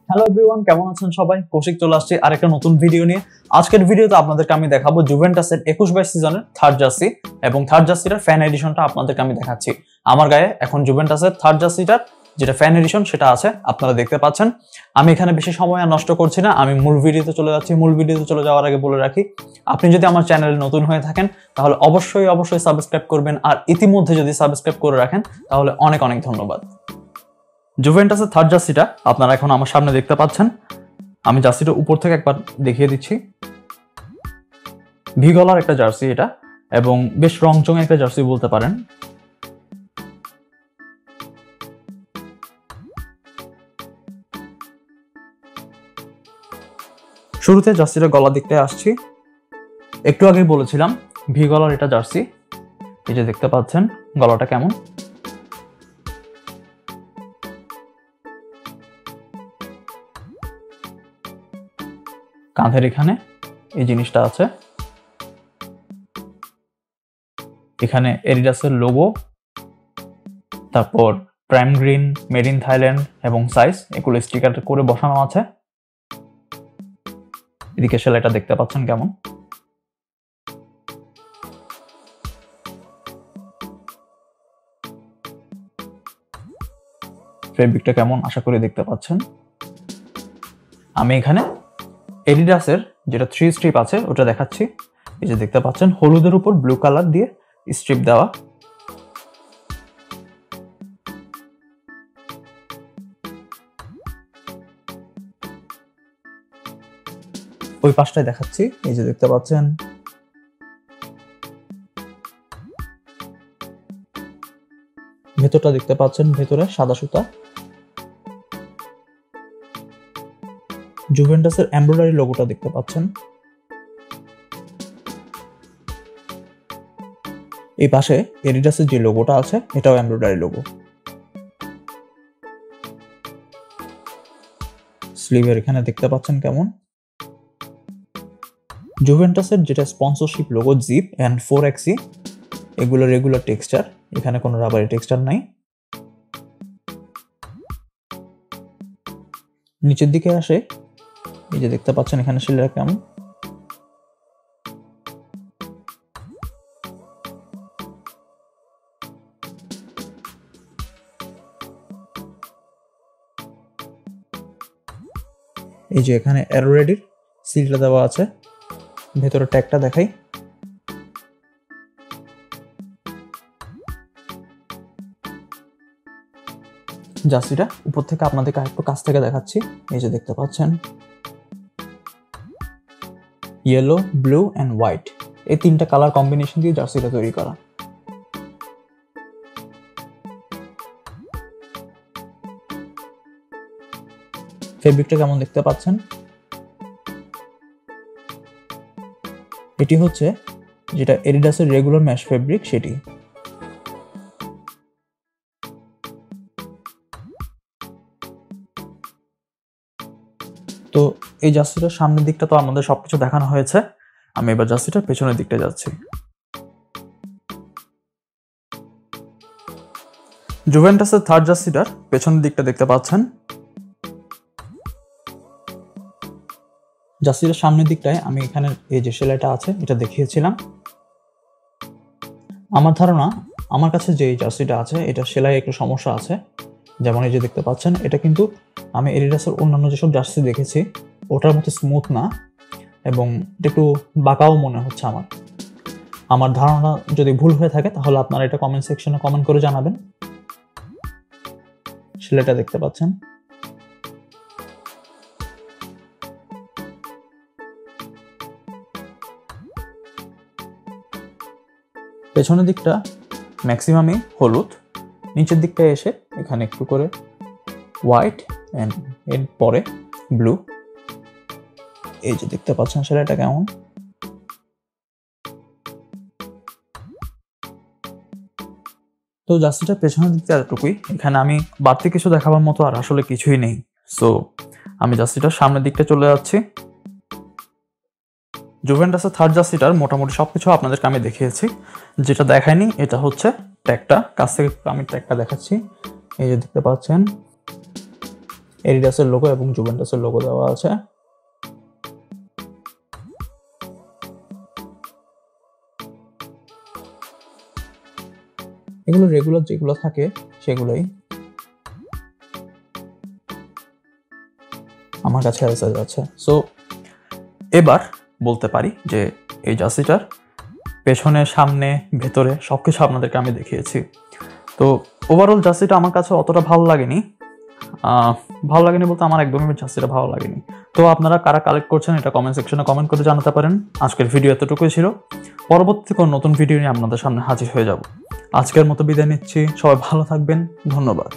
Hello everyone, কেমন আছেন সবাই? কৌশিক চলে আসছে আরেকটা নতুন ভিডিও নিয়ে। আজকের ভিডিওতে আপনাদেরকে আমি দেখাবো জুভেন্টাসের 21-22 সিজনের থার্ড জার্সি এবং থার্ড জার্সিটার ফ্যান এডিশনটা আপনাদেরকে আমি দেখাচ্ছি। আমার গায়ে এখন জুভেন্টাসের থার্ড জার্সিটার যেটা ফ্যান এডিশন সেটা আছে, আপনারা দেখতে পাচ্ছেন। আমি এখানে বেশি সময় আর নষ্ট করছি না, আমি মূল ভিডিওতে চলে যাচ্ছি। মূল ভিডিওতে চলে যাওয়ার আগে বলে রাখি, আপনি যদি আমার চ্যানেলে নতুন হয়ে থাকেন তাহলে অবশ্যই সাবস্ক্রাইব করবেন, আর ইতিমধ্যে যদি সাবস্ক্রাইব করে রাখেন তাহলে অনেক অনেক ধন্যবাদ। জুভেন্টাসের থার্ড জার্সিটা আপনারা এখন আমার সামনে দেখতে পাচ্ছেন। আমি জার্সিটা উপর থেকে একবার দেখিয়ে দিচ্ছি। ভি গলার একটা জার্সি এটা, এবং বেশ রংচঙে একটা জার্সি বলতে পারেন। শুরুতে জার্সিটা গলা দেখতে আসছি। একটু আগেই বলেছিলাম ভি গলার এটা জার্সি। এই যে দেখতে পাচ্ছেন গলাটা কেমন। কাঁধের এখানে এই জিনিসটা আছে, এখানে এডিডাসের লোগো, তারপর prime green, made in Thailand এবং সাইজ, এগুলো স্টিকার করে বসানো আছে। এদিকে সেলাইটা দেখতে পাচ্ছেন কেমন। ফেব্রিকটা কেমন আশা করি দেখতে পাচ্ছেন। আমি এখানে এডিডাসের যেটা 3 স্ট্রিপ আছে ওটা দেখাচ্ছি। এই যে দেখতে পাচ্ছেন হলুদের উপর ব্লু কালার দিয়ে স্ট্রিপ দেওয়া। ওই পাশটায় দেখাচ্ছি, এই যে দেখতে পাচ্ছেন। ভেতরটা দেখতে পাচ্ছেন, ভেতরে সাদা সুতা। জুভেন্টাসের এমব্রয়ডারি লোগোটা দেখতে পাচ্ছেন। এই পাশে এডিডাসের যে লোগোটা আছে এটাও এমব্রয়ডারি লোগো। স্লিভের এখানে দেখতে পাচ্ছেন কেমন। জুভেন্টাসের যেটা sponsorship logo zip and 4XE, এগুলো রেগুলার টেক্সচার, এখানে কোনো রাবারি টেক্সচার নাই। নিচের দিকে আসে, এই যে দেখতে পাচ্ছেন এখানে সেলাইটা কেমন। এই যে এখানে অ্যারো রেডির সিলটা দেওয়া আছে। ভেতরে ট্যাগটা দেখাই। জার্সিটা উপর থেকে আপনাদেরকে আরেকটু কাছ থেকে দেখাচ্ছি। এই যে দেখতে পাচ্ছেন ইয়েলো, ব্লু অ্যান্ড হোয়াইট, এই 3টা কালার কম্বিনেশন দিয়ে জার্সিটা তৈরি করা। ফেব্রিকটা কেমন দেখতে পাচ্ছেন। এটি হচ্ছে যেটা এডিডাসের রেগুলার ম্যাশ ফেব্রিক সেটি। তো এই জার্সিটার সামনের দিকটা তো আমাদের সবকিছু দেখানো হয়েছে। আমি এবার জার্সিটার পেছনের দিকটা যাচ্ছি। জুভেন্টাসের থার্ড জার্সিটার পেছনের দিকটা দেখতে পাচ্ছেন। জার্সিটার সামনের দিকটায় আমি এখানে এই যে সেলাইটা আছে এটা দেখিয়েছিলাম। আমার ধারণা আমার কাছে যে জার্সিটা আছে এটা সেলাই একটু সমস্যা আছে। যেমন এই যে দেখতে পাচ্ছেন, এটা কিন্তু আমি এডিডাসের অন্যান্য যেসব জার্সি দেখেছি ওটার মতো স্মুথ না, এবং একটু বাঁকাও মনে হচ্ছে আমার ধারণা যদি ভুল হয়ে থাকে তাহলে আপনারা এটা কমেন্ট সেকশনে কমেন্ট করে জানাবেন। সেলাইটা দেখতে পাচ্ছেন। পেছনের দিকটা ম্যাক্সিমামই হলুদ, নিচের দিকটায় এসে এখানে একটু করে হোয়াইট এন্ড এর পরে ব্লু। এই যে দেখতে পাচ্ছেন সেলাইটা কেমন। তো জার্সিটার পেছনের দিকটা এতটুকুই। এখানে আমি বাড়তি কিছু দেখাবার মতো আর আসলে কিছুই নেই। সো আমি জার্সিটার সামনের দিকটা চলে যাচ্ছি। জুভেন্টাসের থার্ড জার্সিটার মোটামুটি সবকিছু আপনাদেরকে আমি দেখিয়েছি। যেটা দেখাইনি এটা হচ্ছে ট্যাগটা। কাছ থেকে আমি ট্যাগটা দেখাচ্ছি। এই যে দেখতে পাচ্ছেন এডিডাসের লোগো এবং জুভেন্টাসের লোগো দেওয়া আছে। এগুলো রেগুলার যেগুলো থাকে সেগুলোই আমার কাছে আছে। সো এবার বলতে পারি যে এই জার্সিটার পেছনে, সামনে, ভেতরে সবকিছু আপনাদেরকে আমি দেখিয়েছি। তো ওভারঅল জার্সিটা আমার কাছে অতটা ভালো লাগেনি বলতে আমার একদমই জার্সিটা ভালো লাগেনি। তো আপনারা কারা কালেক্ট করছেন এটা কমেন্ট সেকশনে কমেন্ট করে জানাতে পারেন। আজকের ভিডিও এতটুকুই ছিল। পরবর্তী কোনো নতুন ভিডিও নিয়ে আপনাদের সামনে হাজির হয়ে যাব। আজকের মতো বিদায় নিচ্ছি। সবাই ভালো থাকবেন। ধন্যবাদ।